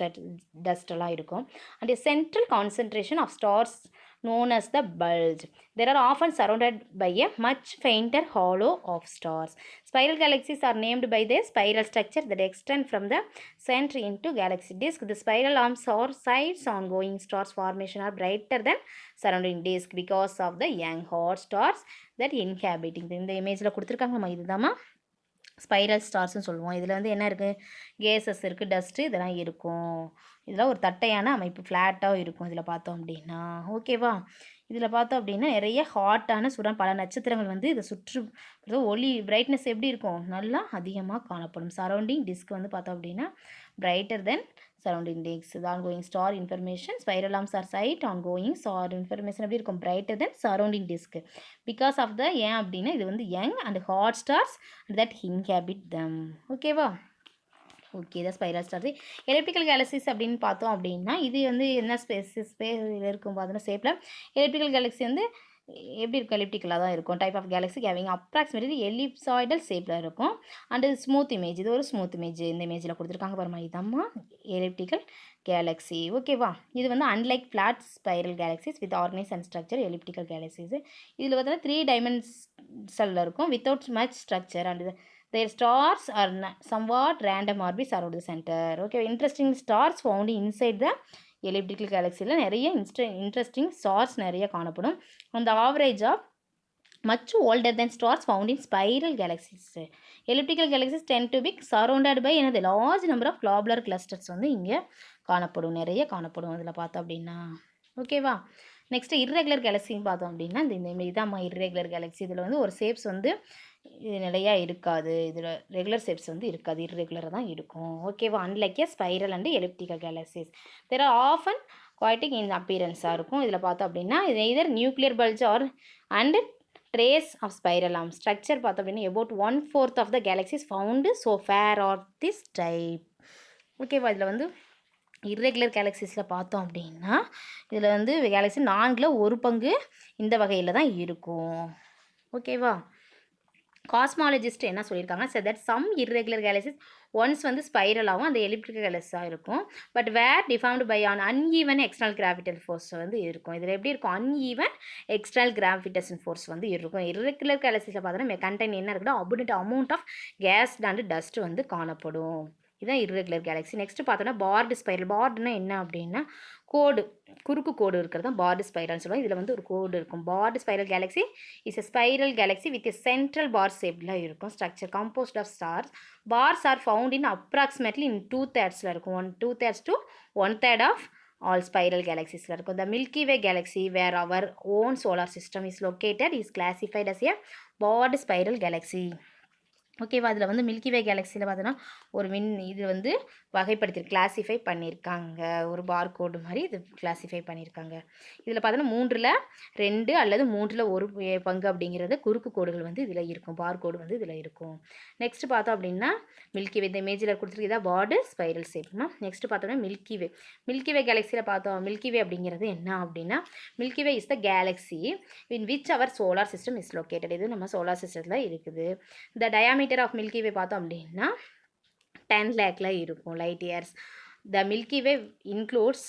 டஸ்ட்டெல்லாம் இருக்கும். And central concentration of stars known as the bulge. They are often surrounded by a much fainter halo of stars. Spiral galaxies are named by their spiral structure that extend from the center into galaxy disk. The spiral arms or sides ongoing stars formation are brighter than surrounding disk because of the young hot stars that inhabiting. இந்த இமேஜில் கொடுத்துருக்காங்க, நம்ம இதுதாம்மா spiral ஸ்டார்ஸ்னு சொல்லுவோம். இதில் வந்து என்ன இருக்குது, gases இருக்குது, டஸ்ட்டு இதெல்லாம் இருக்கும். இதெல்லாம் ஒரு தட்டையான அமைப்பு, ஃப்ளாட்டாக இருக்கும் இதில் பார்த்தோம் அப்படின்னா. ஓகேவா, இதில் பார்த்தோம் அப்படின்னா நிறைய ஹாட்டான பல நட்சத்திரங்கள் வந்து இதை சுற்று ஒளி பிரைட்னஸ் எப்படி இருக்கும், நல்லா அதிகமாக காணப்படும். சரௌண்டிங் டிஸ்க் வந்து பார்த்தோம் அப்படின்னா பிரைட்டர் தென் சரௌண்டிங் டிஸ்க். இது ongoing star information, spiral arms are site ongoing star information எப்படி இருக்கும், brighter than surrounding disc. Because of the ஏன் அப்படின்னா இது வந்து young and hot stars that inhabit them. ஓகேவா, ஓகே, இதான் ஸ்பைரல் ஸ்டார்ஸ். எலிப்டிக்கல் கேலக்ஸிஸ் அப்படின்னு பார்த்தோம் அப்படின்னா, இது வந்து என்ன இருக்கும் பார்த்தோன்னா ஷேப்பில். எலிப்டிக்கல் கேலக்ஸி வந்து எப்படி இருக்கும்? எலிப்டிக்கலாக தான் இருக்கும். Type of galaxy having approximately ellipsoidal ஷேப்பில் இருக்கும். அண்ட் ஸ்மூத் இமேஜ், இது ஒரு ஸ்மூத் இமேஜ் இந்த இமேஜில் கொடுத்துருக்காங்க பாருமா, இதம்மா எலிப்டிக்கல் கேலக்ஸி. ஓகேவா? இது வந்து unlike flat spiral galaxies with organise and structure elliptical galaxies. இதில் பார்த்தீங்கன்னா 3 டைமென்ஷனில் இருக்கும் without much structure and their stars are somewhat random orbits around the center. Okay, interesting stars found inside the elliptical galaxy ல நிறைய interesting stars நிறைய காணப்படும். on the average of much older than stars found in spiral galaxies. Elliptical galaxies tend to be surrounded by a large number of globular clusters வந்து இங்கே காணப்படும், நிறைய காணப்படும் அதில் பார்த்தோம் அப்படின்னா. ஓகேவா? நெக்ஸ்ட்டு இர்ரெகுலர் கேலக்ஸின்னு பார்த்தோம் அப்படின்னா இந்த இதாம்மா இர்ரெகுலர் கேலக்ஸி. இதில் வந்து ஒரு ஷேப்ஸ் வந்து இது நிலையாக இருக்காது, இதில் ரெகுலர் ஷேப்ஸ் வந்து இருக்காது, இர்ரெகுலராக தான் இருக்கும். ஓகேவா? Unlike a spiral and elliptical galaxies there are often chaotic in அப்பியரன்ஸாக இருக்கும். இதில் பார்த்தோம் அப்படின்னா இது either nuclear bulge or and trace of spiral arm structure பார்த்தோம் அப்படின்னா about 1/4 of the galaxies found so far are this type. ஓகேவா? இதில் வந்து இர்ரெகுலர் கேலக்ஸிஸில் பார்த்தோம் அப்படின்னா இதில் வந்து கேலக்ஸி 4/1 இந்த வகையில் தான் இருக்கும். ஓகேவா? காஸ்மாலஜிஸ்ட் என்ன சொல்லியிருக்காங்க, so that some irregular galaxies once வந்து ஸ்பைரலாகவும் அந்த எலிப்டிக்கல் கேலக்ஸாக இருக்கும், but were deformed by an uneven external gravitational force வந்து இருக்கும். இதில் எப்படி இருக்கும்? அன்ஈவன் எக்ஸ்டர்னல் கிராவிடேஷன் ஃபோர்ஸ் வந்து இருக்கும். இர்ரெகுலர் கேலக்ஸிஸில் பார்த்தோன்னா கண்டெயின் என்ன இருக்குன்னா abundant amount of gas and dust வந்து காணப்படும். இதுதான் இர்ரெகுலர் கேலக்ஸி. நெக்ஸ்ட் பார்த்தோன்னா பார்டு ஸ்பைரல். பார்டுனா என்ன அப்படின்னா கோடு, குறுக்கு கோடு இருக்கிறது தான் பார்டு ஸ்பைரல்னு சொல்லுவாங்க. இதில் வந்து ஒரு கோடு இருக்கும். Barred spiral galaxy is a spiral galaxy with a central bar ஷேப்பில் இருக்கும். Structure composed of stars. Bars are found in approximately in 2/3 இருக்கும். 2/3 to 1/3 of all spiral galaxies இருக்கும். The Milky Way galaxy where our own solar system is located is classified as a broad spiral galaxy. ஓகேவா? அதில் வந்து milky way கேலக்ஸியில் பார்த்தோன்னா ஒரு இது வந்து வகைப்படுத்தி கிளாஸிஃபை பண்ணியிருக்காங்க, ஒரு பார் கோடு மாதிரி இது கிளாஸிஃபை பண்ணியிருக்காங்க. இதில் பார்த்தோன்னா 3/2 அல்லது 3/1 பங்கு அப்படிங்கிறது குறுக்கு கோடுகள் வந்து இதில் இருக்கும், பார் கோடு வந்து இதில் இருக்கும். நெக்ஸ்ட் பார்த்தோம் அப்படின்னா மில்கி வே, இந்த இமேஜில் கொடுத்துருக்கதா பார்டு ஸ்பைரல் ஷேப்னா. நெக்ஸ்ட் பார்த்தோம்னா மில்கி வே. மில்கி வே கேலக்ஸியில் பார்த்தோம், மில்கி வே அப்படிங்கிறது என்ன அப்படின்னா milky way is the galaxy in which our solar system is located. இது நம்ம சோலார் சிஸ்டத்தில் இருக்குது. இந்த டயாமீட்டர் ஆஃப் மில்கி வே பார்த்தோம் அப்படின்னா 10 lakhல இருக்கும் light years. The milky way includes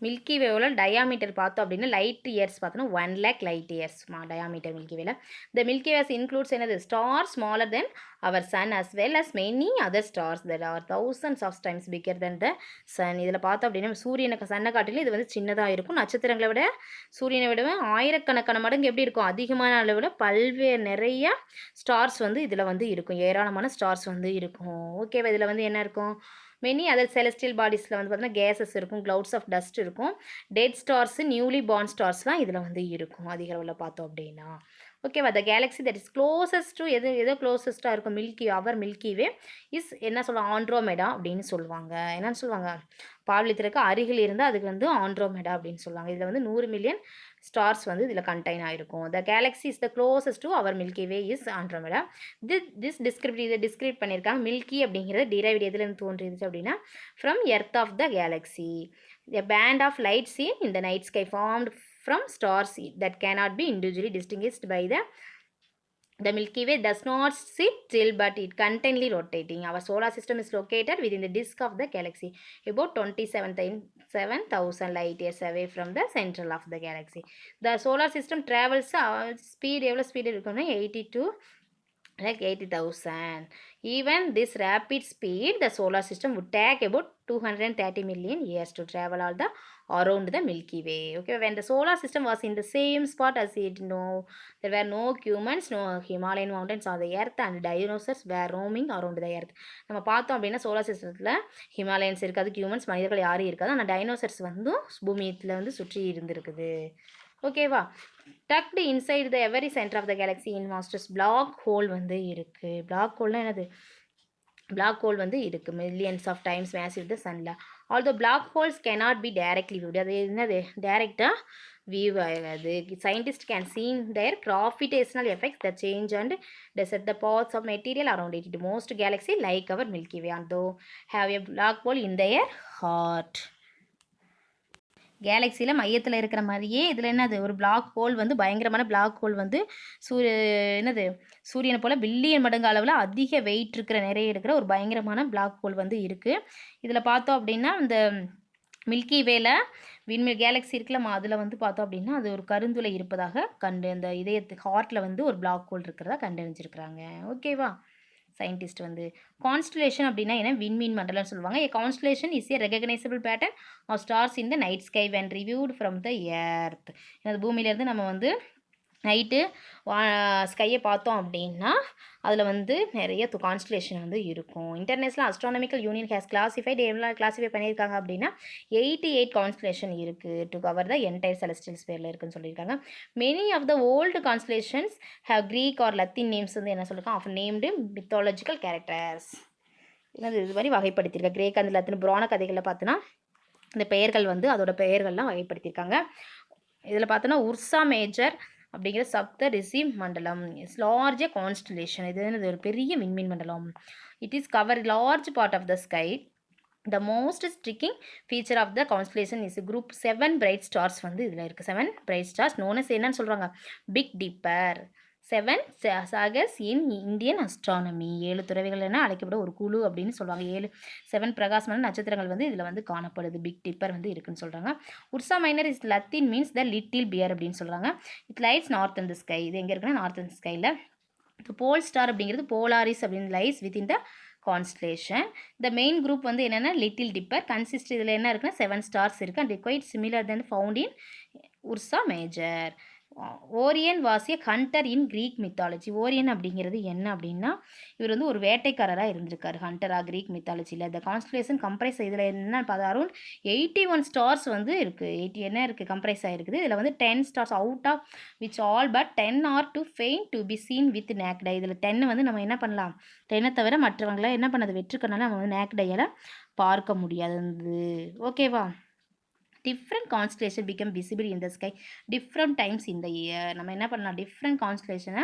milky வேவோட டயாமீட்டர் பார்த்தோம் அப்படின்னா லைட் இயர்ஸ் பார்த்தோன்னா 1 lakh லைட் இயர்ஸ்மா டயாமீட்டர் மில்கி வேல. த மில்கி வேஸ் இன்க்ளூட்ஸ் என்னது star smaller than our sun as well as many other stars that are thousands of times bigger than the sun. இதில் பார்த்தோம் அப்படின்னா சூரியனுக்கு சன்னை காட்டிலும் இது வந்து சின்னதாக இருக்கும். நட்சத்திரங்களை விட சூரியனை விட ஆயிரக்கணக்கான மடங்கு எப்படி இருக்கும்? அதிகமான அளவில் பல்வேறு நிறைய ஸ்டார்ஸ் வந்து இதில் வந்து இருக்கும், ஏராளமான ஸ்டார்ஸ் வந்து இருக்கும். ஓகேவா? இதில் வந்து என்ன இருக்கும்? மெனி அதர் செலஸ்டியல் பாடிஸில் வந்து பார்த்தீங்கன்னா கேஸஸ் இருக்கும், க்ளவுட்ஸ் ஆஃப் டஸ்ட் இருக்கும், டெட் ஸ்டார்ஸு நியூலி பார்ன் ஸ்டார்ஸ்லாம் இதில் வந்து இருக்கும் அதிக அளவில் பார்த்தோம் அப்படின்னா. ஓகேவா? The galaxy that is closest to எதோ க்ளோசஸ்ட்டாக இருக்கும் மில்கி வே இஸ் என்ன சொல்லுவாங்க? ஆண்ட்ரோமெடா அப்படின்னு சொல்லுவாங்க. என்னன்னு சொல்லுவாங்க? பால்வெளித்திற்கு அருகில் இருந்தால் அதுக்கு வந்து ஆண்ட்ரோமெடா அப்படின்னு சொல்லுவாங்க. இதில் வந்து 100 மில்லியன் ஸ்டார்ஸ் வந்து இதில் கண்டெயின் ஆகிருக்கும். The galaxy is the closest to our milky way is Andromeda. This இதை டிஸ்கிரைப் பண்ணியிருக்காங்க. மில்கி அப்படிங்கிறது டிரைவ்டு எதுலேருந்து தோன்றிடுச்சு அப்படின்னா from earth of the galaxy. A band of light seen in the night sky formed from stars that cannot be individually distinguished by the Milky Way does not sit still but it continually rotating. Our solar system is located within the disk of the galaxy about 27,000 light years away from the central of the galaxy. The solar system travels speed எவ்வளோ speed இருக்குன்னா 80,000. Even this rapid speed the solar system would take about 230 million years to travel all the around the Milky Way. Okay, when the solar system was in the same spot as it there were no humans, no Himalayan mountains on the earth and dinosaurs were roaming around the earth. நம்ம பார்த்தோம் அப்படின்னா solar சிஸ்டத்தில் Himalayans இருக்காது, humans மனிதர்கள் யாரும் இருக்காது, ஆனால் dinosaurs வந்து பூமியில் வந்து சுற்றி இருந்திருக்குது. ஓகேவா? Tucked inside the every centre of the galaxy in masters black hole வந்து இருக்குது. பிளாக் ஹோல்னால் என்னது? பிளாக் ஹோல் வந்து இருக்குது millions of times massive the சன்ல. Although black holes cannot be directly viewed. அது என்னது? டைரெக்டாக வியூ ஆகாது. Scientist can seen their gravitational effects that change and desert the paths of material around it. Most galaxy like our Milky Way and though have a black hole in their heart. கேலக்ஸியில் மையத்தில் இருக்கிற மாதிரியே இதில் என்னது ஒரு black hole வந்து பயங்கரமான black hole வந்து என்னது சூரியனை போல் பில்லியன் மடங்கு அளவில் அதிக வெயிட் இருக்கிற நிறைய இருக்கிற ஒரு பயங்கரமான பிளாக் ஹோல் வந்து இருக்குது. இதில் பார்த்தோம் அப்படின்னா இந்த மில்கி வேல விண்வெளி கேலக்ஸி இருக்குல்லம்மா அதில் வந்து பார்த்தோம் அப்படின்னா அது ஒரு கருந்துளை இருப்பதாக அந்த இதயத்துக்கு ஹார்ட்டில் வந்து ஒரு பிளாக் ஹோல் இருக்கிறதா கண்டறிஞ்சிருக்கிறாங்க. ஓகேவா? சயின்டிஸ்ட் வந்து கான்ஸ்டலேஷன் அப்படின்னா என்ன விண்மீன் மண்டலம்னு சொல்லுவாங்க. A constellation is a recognizable pattern of stars in the night sky when reviewed from the earth. இந்த பூமியிலேருந்து நம்ம வந்து நைட்டு ஸ்கையை பார்த்தோம் அப்படின்னா அதில் வந்து நிறைய கான்ஸ்டலேஷன் வந்து இருக்கும். இன்டர்நேஷ்னல் அஸ்ட்ரானமிக்கல் யூனியன் ஹேஸ் எவ்வளோ கிளாஸிஃபை பண்ணியிருக்காங்க அப்படின்னா 88 கான்ஸ்டலேஷன் இருக்குது to cover the entire celestial ஸ்பேரில் இருக்குன்னு சொல்லியிருக்காங்க. Many of the old constellations have Greek or Latin names வந்து என்ன சொல்லியிருக்காங்க ஆஃப் நேம்டு மித்தாலஜிக்கல் கேரக்டர்ஸ். இது மாதிரி வகைப்படுத்தியிருக்காங்க. கிரேக் அந்த லத்தீன் புராண கதைகளில் பார்த்தோன்னா இந்த பெயர்கள் வந்து அதோட பெயர்கள்லாம் வகைப்படுத்தியிருக்காங்க. இதில் பார்த்தோன்னா உர்சா மேஜர் அப்படிங்கிற சப்த ரிஷி மண்டலம் இஸ் லார்ஜ் கான்ஸ்டலேஷன். இது ஒரு பெரிய விண்மீன் மண்டலம். It is cover large part of the sky. The most striking feature of the constellation is group 7 bright stars வந்து இதில் இருக்குது. 7 பிரைட் ஸ்டார்ஸ் நோனஸ் என்னன்னு சொல்கிறாங்க பிக் டிப்பர். 7 சாகஸ் இன் இந்தியன் அஸ்ட்ரானமி. 7 துறவிகள் என அழைக்கப்பட ஒரு குழு அப்படின்னு சொல்லுவாங்க. 7 பிரகாசமான நட்சத்திரங்கள் வந்து இதில் வந்து காணப்படுது. பிக் டிப்பர் வந்து இருக்குன்னு சொல்கிறாங்க. Ursa Minor is Latin means the little bear அப்படின்னு சொல்கிறாங்க. It lights north in the sky. இது எங்கே இருக்குன்னா நார்த் இன் ஸ்கையில். போல் ஸ்டார் அப்படிங்கிறது போலாரிஸ் அப்படின்னு லைஸ் வித்தின் த கான்ஸ்டலேஷன். இந்த மெயின் குரூப் வந்து என்னென்னா லிட்டில் டிப்பர் கன்சிஸ்ட். இதில் என்ன இருக்குன்னா 7 ஸ்டார்ஸ் இருக்குது and quite similar then found in Ursa Major. Orion was a hunter in Greek mythology. Orion அப்படிங்கிறது என்ன அப்படின்னா இவர் வந்து ஒரு வேட்டைக்காரராக இருந்திருக்காரு ஹண்டராக கிரீக் மித்தாலஜியில். த கான்ஸ்டலேஷன் கம்ப்ரைஸ் இதில் என்ன பார்த்தா அரௌண்ட் 81 ஸ்டார்ஸ் வந்து இருக்குது. 80 என்ன இருக்குது கம்ப்ரைஸ் ஆகிருக்குது. இதில் வந்து 10 stars out of which all but 10 are too faint to be seen with naked eye. இதில் 10 வந்து நம்ம என்ன பண்ணலாம் 10 தவிர மற்றவங்களை என்ன பண்ணது வெற்றுக்கனால நம்ம வந்து நேக்ட் ஐயால் பார்க்க முடியாது. ஓகேவா? different constellation become visible in the sky different times in the year. நம்ம என்ன பண்ணலாம் different constellation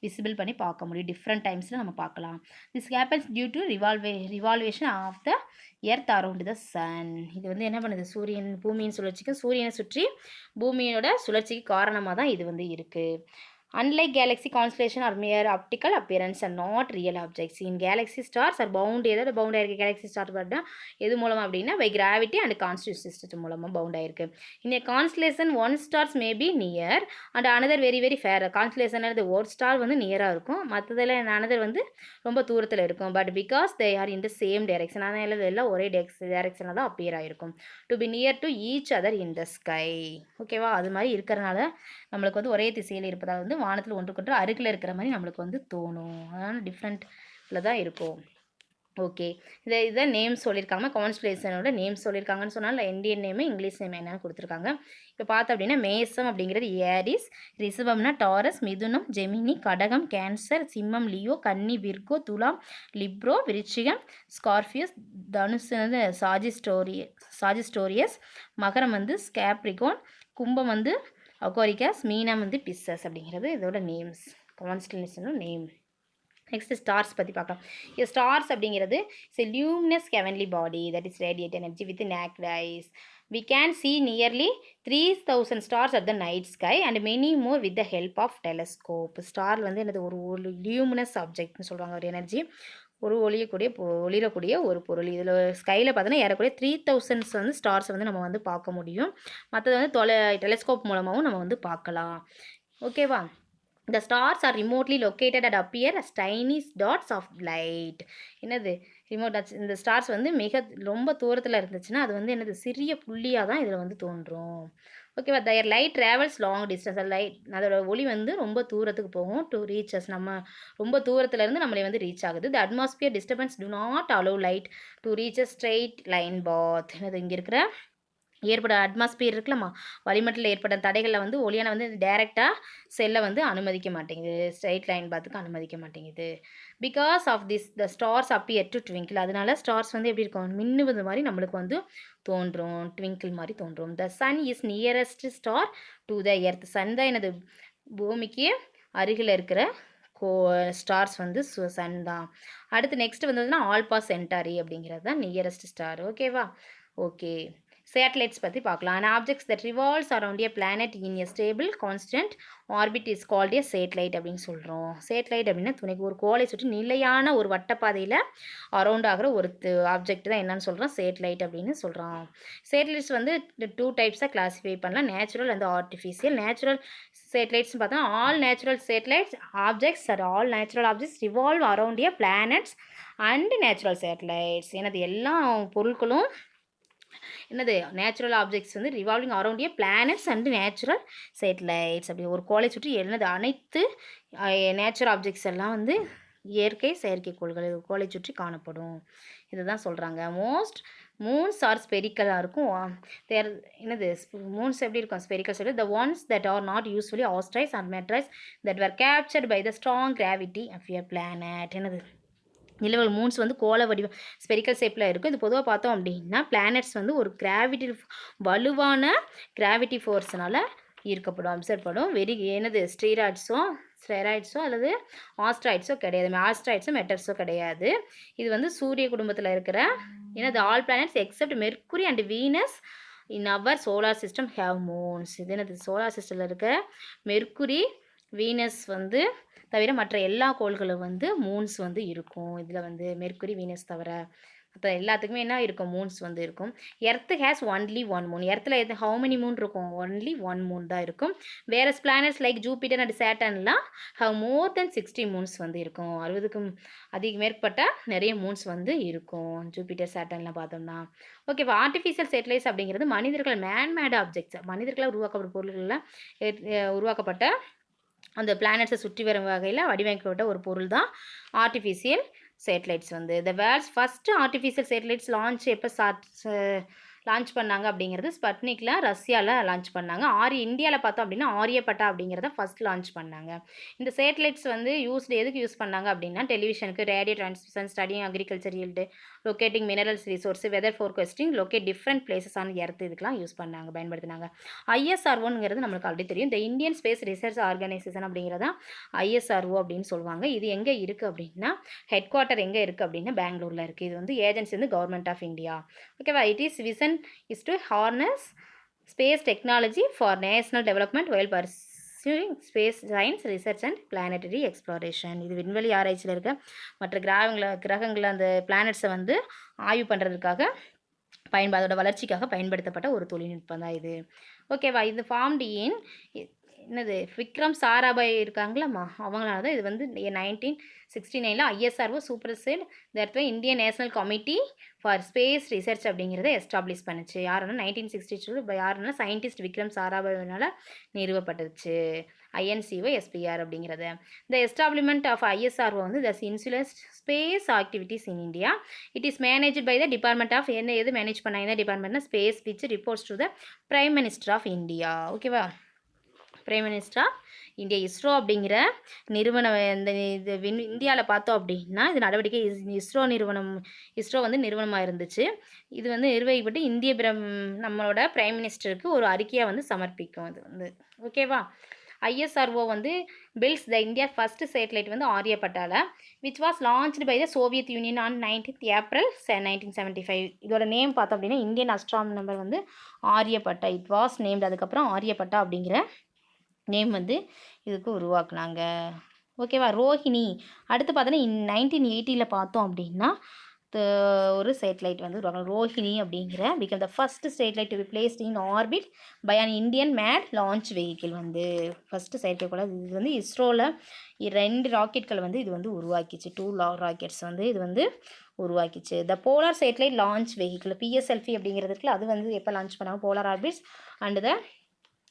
visible பண்ணி பார்க்க முடியும். different timesல நம்ம பார்க்கலாம். this happens due to revolvation of the earth around the sun. இது வந்து என்ன பண்ணுது சூரியன் பூமியின் சுழற்சிக்கு சூரியனை சுற்றி பூமியோட சுழற்சிக்கு காரணமாக தான் இது வந்து இருக்குது. Unlike galaxy, constellation are mere optical appearance and not real objects. In galaxy stars are bound ஏதாவது பவுண்ட் ஆயிருக்கு galaxy stars பார்த்தா எது மூலமாக அப்படின்னா by gravity and constitutive system மூலமாக பவுண்ட் ஆயிருக்கு. In a constellation one stars may be near and another very very far. Constellation ஒரு star வந்து நியராக இருக்கும் மற்றதில் another வந்து ரொம்ப தூரத்தில் இருக்கும். But because they are in the same direction அதனால் எல்லாம் ஒரே டைரெக்ஷனில் தான் அப்பியர் ஆகிருக்கும். To be near to each other in the sky. ஓகேவா? அது மாதிரி இருக்கிறனால நம்மளுக்கு வந்து ஒரே திசையில் இருப்பதால் வந்து வானத்தில் ஒன்றுக்கொன்று அருகில் இருக்கிற மாதிரி நம்மளுக்கு வந்து தோணும். அதனால் டிஃப்ரெண்ட்டில் தான் இருக்கும். ஓகே, இதை நேம் சொல்லியிருக்காங்க கான்ஸ்டலேஷனோட நேம் சொல்லியிருக்காங்கன்னு சொன்னால் இந்தியன் நேமு இங்கிலீஷ் நேம் என்னென்னு கொடுத்துருக்காங்க. இப்போ பார்த்தோம் அப்படின்னா மேசம் அப்படிங்கிறது ஏரிஸ், ரிஷபம்னா டாரஸ், மிதுனம் ஜெமினி, கடகம் கேன்சர், சிம்மம் லியோ, கன்னி விர்கோ, துலாம் லிப்ரோ, விருச்சிகம் ஸ்கார்பியஸ், தனுசு வந்து சாஜிஸ்டோரியஸ், மகரம் வந்து ஸ்கேப்ரிகோன், கும்பம் வந்து அக்வாரிகஸ், மீனம் வந்து பிஸ்ஸஸ் அப்படிங்கிறது இதோட நேம்ஸ் கான்ஸ்டலேஷனோட நேம். நெக்ஸ்ட் ஸ்டார்ஸ் பற்றி பார்க்கலாம். ஸ்டார்ஸ் அப்படிங்கிறது it's a luminous heavenly body that is radiate energy with naked eyes. We can see nearly 3000 stars at the night sky and many more with the help of telescope. Star வந்து என்னது ஒரு luminous ஆப்ஜெக்ட்னு சொல்கிறாங்க. ஒரு energy ஒரு ஒளிரக்கூடிய ஒரு பொருள். இதில் ஸ்கையில் பார்த்தோன்னா ஏறக்குறைய 3000 வந்து ஸ்டார்ஸ் வந்து நம்ம வந்து பார்க்க முடியும். மற்றது வந்து டெலஸ்கோப் மூலமாகவும் நம்ம வந்து பார்க்கலாம். ஓகேவா? The stars are remotely located and appear as tiny dots of light. என்னது ரிமோட் இந்த ஸ்டார்ஸ் வந்து ரொம்ப தூரத்தில் இருந்துச்சுன்னா அது வந்து என்னது சிறிய புள்ளியாக தான் இதில் வந்து தோன்றும். ஓகேவா? Their light travels long distance. அதோட ஒளி வந்து ரொம்ப தூரத்துக்கு போகும். டு ரீச்சஸ் நம்ம ரொம்ப தூரத்துலேருந்து நம்மளை வந்து ரீச் ஆகுது. The atmosphere disturbance to not allow light to reach a straight line path. என்னது இங்கே இருக்கிற ஏற்பட அட்மாஸ்பியர் இருக்குல்லம்மா, வளிமண்டல ஏற்படும் தடைகளில் வந்து ஒளியானது வந்து டைரெக்டாக செல்ல வந்து அனுமதிக்க மாட்டேங்குது. ஸ்ட்ரெயிட் லைன் பாத்துக்க அனுமதிக்க மாட்டேங்குது. Because of this the stars appear to twinkle. அதனால ஸ்டார்ஸ் வந்து எப்படி இருக்கும்? மின்னுவது மாதிரி நம்மளுக்கு வந்து தோன்றும். ட்விங்கிள் மாதிரி தோன்றும். The sun is nearest star to the earth. Sun தான் எனது பூமிக்கு அருகில் இருக்கிற கோ ஸ்டார்ஸ் வந்து சன் தான். அடுத்து நெக்ஸ்ட் வந்ததுன்னா ஆல்பா சென்டாரி அப்படிங்கிறது தான் நியரஸ்ட் ஸ்டார். ஓகேவா? ஓகே. சேட்டலைட்ஸ் பற்றி பார்க்கலாம். an objects that revolves around a planet in a stable constant orbit is called a satellite அப்படின்னு சொல்கிறோம். சேட்டலைட் அப்படின்னா துணைக்கு ஒரு கோளை சுற்றி நிலையான ஒரு வட்டப்பாதையில் அரவுண்ட் ஆகிற ஒரு ஆப்ஜெக்ட் தான் என்னன்னு சொல்கிறோம்? சேட்டலைட் அப்படின்னு சொல்கிறோம். சேட்டலைட்ஸ் வந்து 2 டைப்ஸாக கிளாஸிஃபை பண்ணலாம். Natural and artificial. நேச்சுரல் சேட்டலைட்ஸ்னு பார்த்தா all natural satellites objects are all natural objects revolve around A planets and natural satellites. எனது எல்லா பொருட்களும் என்னது நேச்சுரல் ஆப்ஜெக்ட்ஸ் வந்து revolving around A planets and natural satellites. அப்படி ஒரு கோளை சுற்றி என்னது அனைத்து நேச்சுரல் ஆப்ஜெக்ட்ஸ் எல்லாம் வந்து இயற்கை செயற்கைக்கோள்கள் கோளை சுற்றி காணப்படும். இதுதான் சொல்கிறாங்க. மோஸ்ட் மூன்ஸ் ஆர் ஸ்பெரிக்கலாக இருக்கும். தேர் என்னது மூன்ஸ் எப்படி இருக்கும்? ஸ்பெரிக்கல் சொல்லி the ones that are not usefully asteroids and meteors that were captured by the strong gravity of a planet. என்னது நிலவுகள் மூன்ஸ் வந்து கோள வடிவம் ஸ்பெரிக்கல் ஷேப்பில் இருக்கும். இது பொதுவாக பார்த்தோம் அப்படின்னா பிளானட்ஸ் வந்து ஒரு வலுவான கிராவிட்டி ஃபோர்ஸ்னால் ஈர்க்கப்படும், அப்சர்வ் படும். என்னது ஸ்டெராய்ட்ஸோ அல்லது ஆஸ்ட்ராய்ட்ஸோ கிடையாது. ஆஸ்ட்ராய்ட்ஸோ மெட்டர்ஸோ கிடையாது. இது வந்து சூரிய குடும்பத்தில் இருக்கிற என்னது all planets except Mercury and Venus in our solar system have moons. இது என்னது சோலார் சிஸ்டமில் இருக்க மெர்க்குரி வீனஸ் வந்து தவிர மற்ற எல்லா கோள்களும் வந்து மூன்ஸ் வந்து இருக்கும். இதில் வந்து மெர்க்குரி வீனஸ் தவிர மற்ற எல்லாத்துக்குமே என்ன இருக்கும்? மூன்ஸ் வந்து இருக்கும். Earth has only one moon. எர்த்தில் ஹவு மெனி மூன் இருக்கும்? ஒன்லி ஒன் மூன் தான் இருக்கும். வேற பிளானட்ஸ் லைக் ஜூபிட்டர் அண்ட் சேட்டன்லாம் ஹவ் மோர் தென் 60 மூன்ஸ் வந்து இருக்கும். 60க்கும் அதிக மேற்பட்ட நிறைய மூன்ஸ் வந்து இருக்கும் ஜூபிட்டர் சேட்டன்லாம் பார்த்தோம்னா. ஓகேவா? ஆர்டிஃபிஷியல் சேட்டலைட்ஸ் அப்படிங்கிறது மனிதர்கள் மேன்மேட் ஆப்ஜெக்ட்ஸ், மனிதர்களால் உருவாக்கப்பட்ட பொருள்களில் உருவாக்கப்பட்ட அந்த பிளானட்ஸை சுற்றி வரும் வகையில் வடிவமைக்கப்பட்ட ஒரு பொருள் தான் ஆர்டிஃபிஷியல் சேட்டலைட்ஸ் வந்து. The world's first artificial satellites எப்போ லான்ச் பண்ணாங்க அப்படிங்கிறது ஸ்பட்னிக்கில் ரஷ்யாவில் லான்ச் பண்ணாங்க. இந்தியாவில் பார்த்தோம் அப்படின்னா ஆரியப்பட்டா அப்படிங்கிறத ஃபஸ்ட் லான்ச் பண்ணாங்க. இந்த சேட்டலைட்ஸ் வந்து எதுக்கு யூஸ் பண்ணாங்க அப்படின்னா டெலிவிஷனுக்கு, radio transmission, studying agriculture yield, locating minerals resource, weather forecasting, locate different places on earth, இதுக்கெலாம் பயன்படுத்தினாங்க. ISROங்கிறது நம்மளுக்கு ஆல்ரெடி தெரியும். இந்த இந்தியன் ஸ்பேஸ் ரிசர்ச் ஆர்கனைசேஷன் அப்படிங்கிறதா ISRO அப்படின்னு சொல்லுவாங்க. இது எங்கே இருக்குது அப்படின்னா ஹெட் குவார்ட்டர் எங்கே இருக்குது அப்படின்னா பெங்களூரில் இருக்குது. இது வந்து ஏஜென்சி வந்து கவர்மெண்ட் ஆஃப் இந்தியா. ஓகேவா? It is vision is to harness space technology for national development while pursuing space science research and planetary exploration. இது விண்வெளி ஆராய்ச்சியில் இருக்க மற்ற கிரகங்களில் அந்த பிளானட்ஸை வந்து ஆய்வு பண்ணுறதுக்காக அதோட வளர்ச்சிக்காக பயன்படுத்தப்பட்ட ஒரு தொழில்நுட்பம் தான் இது. ஓகேவா? இது ஃபார்ம்டு இன் என்னது விக்ரம் சாராபாய் இருக்காங்களாம்மா, அவங்களால தான் இது வந்து 1969 ISRO சூப்பர்செட் தட்வே Indian national committee for space research அப்படிங்கிறத எஸ்டாப்ளிஷ் பண்ணுச்சு. யாருன்னா 1962 யாருன்னா சயின்டிஸ்ட் விக்ரம் சாராபாயினால் நிறுவப்பட்டுச்சு. INCO SPR அப்படிங்கிறது. த எஸ்டாப்ளிமெண்ட் ஆஃப் ISRO வந்து த இன்சுலஸ் space activities in India. It is manage by the department of எது மேனேஜ் பண்ணாங்க இந்த டிபார்ட்மெண்ட்னா space which reports to the prime minister of India. ஓகேவா? Prime minister of India. ISRO அப்படிங்கிற நிறுவனம் இந்த இது இந்தியாவில் பார்த்தோம் அப்படின்னா இது நடவடிக்கை இஸ்ரோ வந்து நிறுவனமாக இருந்துச்சு. இது வந்து நிர்வகிக்கப்பட்டு நம்மளோட பிரைம் மினிஸ்டருக்கு ஒரு அறிக்கையாக வந்து சமர்ப்பிக்கும். இது வந்து ஓகேவா? ISRO வந்து builds the India first satellite வந்து ஆரியப்பட்டால which was launched by the Soviet Union on 19th April 1975. இதோட நேம் பார்த்தோம் அப்படின்னா இந்தியன் அஸ்ட்ரானமர் வந்து ஆரியப்பட்டா. இட் வாஸ் நேம்டு அதுக்கப்புறம் ஆரியப்பட்டா அப்படிங்கிற நேம் வந்து இதுக்கு உருவாக்குனாங்க. ஓகேவா? ரோஹிணி அடுத்து பார்த்தோன்னா 1980 பார்த்தோம் அப்படின்னா ஒரு சேட்டலைட் வந்து உருவாக்கணும். ரோஹிணி அப்படிங்கிற become the first satellite to be placed in orbit by an Indian made launch vehicle வந்து ஃபஸ்ட்டு செயற்கைக்கோள். இது வந்து இஸ்ரோவில் 2 ராக்கெட்கள் வந்து இது வந்து உருவாக்கிச்சு. 2 ராக்கெட்ஸ் வந்து இது வந்து உருவாக்கிச்சு. The polar satellite launch vehicle PSLV அப்படிங்கிறதுக்கு அது வந்து எப்போ லான்ச் பண்ணாங்க? போலார் ஆர்பிட்ஸ் அண்ட்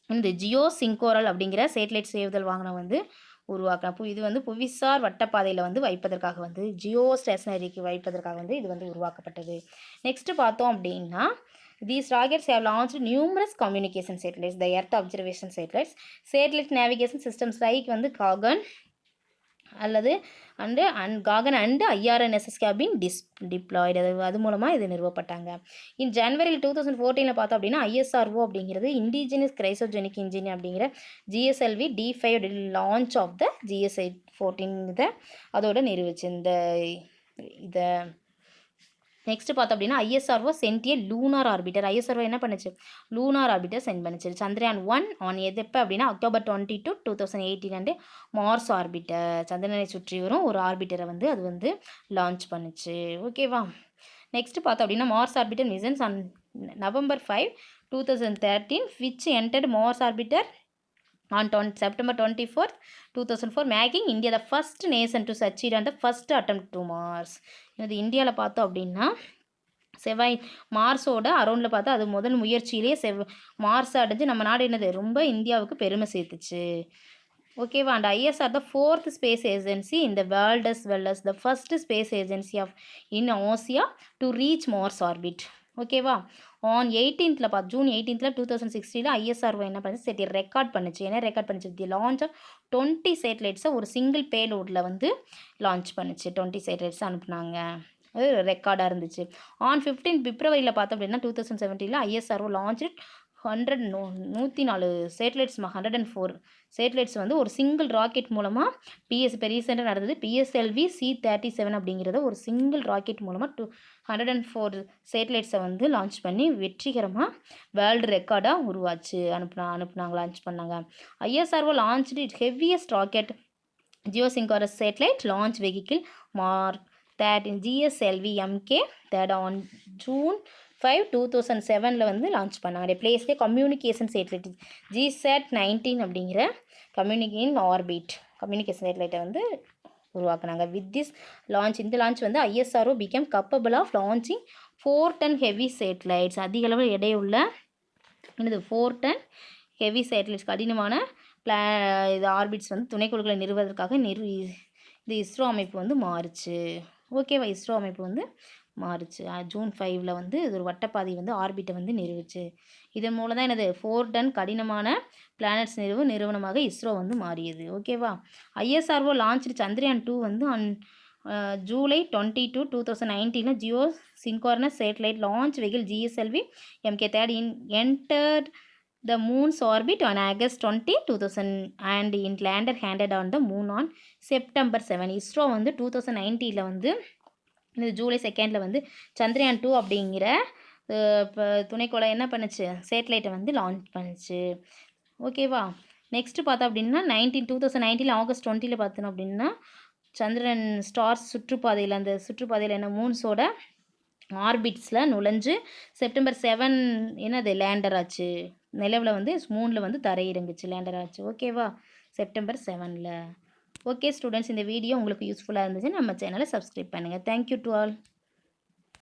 இந்த ஜியோ சிங்கோரல் அப்படிங்கிற சேட்டலைட் ஏவுதல் வாகனம் வந்து உருவாக்கலாம். இது வந்து புவிசார் வட்டப்பாதையில் வந்து வைப்பதற்காக வந்து ஜியோ ஸ்டேஷனரிக்கு வைப்பதற்காக வந்து இது வந்து உருவாக்கப்பட்டது. நெக்ஸ்ட்டு பார்த்தோம் அப்படின்னா These rockets have launched numerous communication satellites, the Earth observation satellites, satellite navigation systems like வந்து காகன் அல்லது GAGAN and IRNSS have been deployed. அது மூலமாக இது நிறுவப்பட்டாங்க. இன் ஜனவரி 2014 பார்த்தோம் அப்படின்னா ஐஎஸ்ஆர்ஓ அப்படிங்கிறது இண்டிஜினஸ் கிரைசோஜெனிக் இன்ஜின் அப்படிங்கிற GSLV D5 launch of the GS814 இதை அதோட நிறுவிச்சு இதை. நெக்ஸ்ட் பார்த்தோம் அப்படின்னா ISRO sent lunar orbiter. ISRO என்ன பண்ணுச்சு, லூனார் ஆர்பிட்டர் சென்ட் பண்ணிச்சு. சந்திரயான் 1 ஆன் எது எப்போ அப்படின்னா October 22, 2018 அண்டு மார்ஸ் ஆர்பிட்டர், சந்திரனை சுற்றி வரும் ஒரு ஆர்பிட்டரை வந்து அது வந்து லான்ச் பண்ணுச்சு. ஓகேவா. நெக்ஸ்ட் பார்த்தோம் அப்படின்னா Mars orbiter missions on November 5, 2013 which entered Mars orbiter on September 24, 2004, making India the first nation to succeed on the first attempt to Mars. இது இந்தியாவில் பார்த்தோம் அப்படின்னா செவ்வாய் மார்ஸோட அரௌண்டில் பார்த்தா அது முதல் முயற்சியிலேயே மார்ஸ் அடைஞ்சு நம்ம நாடு என்னது ரொம்ப இந்தியாவுக்கு பெருமை சேர்த்துச்சு. ஓகேவா. And ISR the 4th space agency in the world as well as the first space agency of in Asia to reach Mars orbit. ஓகேவா. On 18th June 18th 2016 ISRO என்ன பண்ணுச்சு, சரி ரெக்கார்ட் பண்ணுச்சு. என்ன ரெக்கார்ட் பண்ணுச்சு, தி லான்ச் ஆஃப் 20 சேட்டலைட்ஸை ஒரு single பேலோடில் வந்து launch பண்ணுச்சு. 20 சேட்டலைட்ஸ் அனுப்புனாங்க. அது ரெக்கார்டாக இருந்துச்சு. ஆன் 15 பிப்ரவரியில் பார்த்தோம் அப்படின்னா 2017 ஐஎஸ்ஆர்ஓ லான்ச் 104 சேட்டலைட்ஸ் 104 சேட்டலைட்ஸ் வந்து ஒரு சிங்கிள் ராக்கெட் மூலமாக இப்போ ரீசெண்டாக நடந்தது PSLV C-37 அப்படிங்கிறத ஒரு சிங்கிள் ராக்கெட் மூலமாக 104 சேட்டலைட்ஸை வந்து லான்ச் பண்ணி வெற்றிகரமாக வேர்ல்டு ரெக்கார்டாக உருவாச்சு. அனுப்புனாங்க லான்ச் பண்ணாங்க. ISRO launch heaviest rocket geosynchronous satellite launch vehicle mark that in GSLV MK that on June 5, 2007 வந்து லான்ச் பண்ணாங்க. ரிப்ளேஸ்டே கம்யூனிகேஷன் சேட்டலைட் GSAT-19 அப்படிங்கிற கம்யூனிகேஷன் சேட்டலைட்டை வந்து உருவாக்குனாங்க. வித் திஸ் லான்ச் இந்த லான்ச் வந்து ISRO become capable of launching 4 ton heavy satellites. அதிக அளவு எடையுள்ள 4 டன் ஹெவி சேட்டலைட்ஸ் கடினமான இது ஆர்பிட்ஸ் வந்து துணைக்குழுக்களை நிறுவுவதற்காக இந்த இஸ்ரோ அமைப்பு வந்து மாறுச்சு. ஓகேவா. இஸ்ரோ அமைப்பு வந்து மாறுச்சு. ஜூன் 5 வந்து இது ஒரு வட்டப்பாதை வந்து ஆர்பிட்டை வந்து நிறுவுச்சு. இதன் மூலம் தான் 4 டன் கடினமான பிளானட்ஸ் நிறுவனமாக இஸ்ரோ வந்து மாறியது. ஓகேவா. ஐஎஸ்ஆர்ஓ லான்ச் சந்திரயான் 2 வந்து on July 22, 2019 Jio synchronous satellite launch vehicle GSLV MK3 entered the moon's orbit on August 20, 2000 and it landed handed on the moon on September 7. ISRO வந்து 2019 வந்து ஜூலை 2 வந்து சந்திரயான் 2 அப்படிங்கிற துணைக்கோளை என்ன பண்ணுச்சு, சேட்டலைட்டை வந்து லான்ச் பண்ணுச்சு. ஓகேவா. நெக்ஸ்ட்டு பார்த்தோம் அப்படின்னா 2019 ஆகஸ்ட் 20 பார்த்தோம் அப்படின்னா சந்திரன் ஸ்டார்ஸ் சுற்றுப்பாதையில் அந்த சுற்றுப்பாதையில் என்ன மூன்ஸோட ஆர்பிட்ஸில் நுழைஞ்சு செப்டம்பர் 7 என்னது லேண்டர் ஆச்சு. நிலவில் வந்து மூணில் வந்து தரையிறங்குச்சு, லேண்டர் ஆச்சு. ஓகேவா. செப்டம்பர் 7. ஓகே ஸ்டூடெண்ட்ஸ், இந்த வீடியோ உங்களுக்கு யூஸ்ஃபுல்லாக இருந்துச்சு. நம்ம சேனலை சப்ஸ்கிரைப் பண்ணுங்கள். Thank you to all.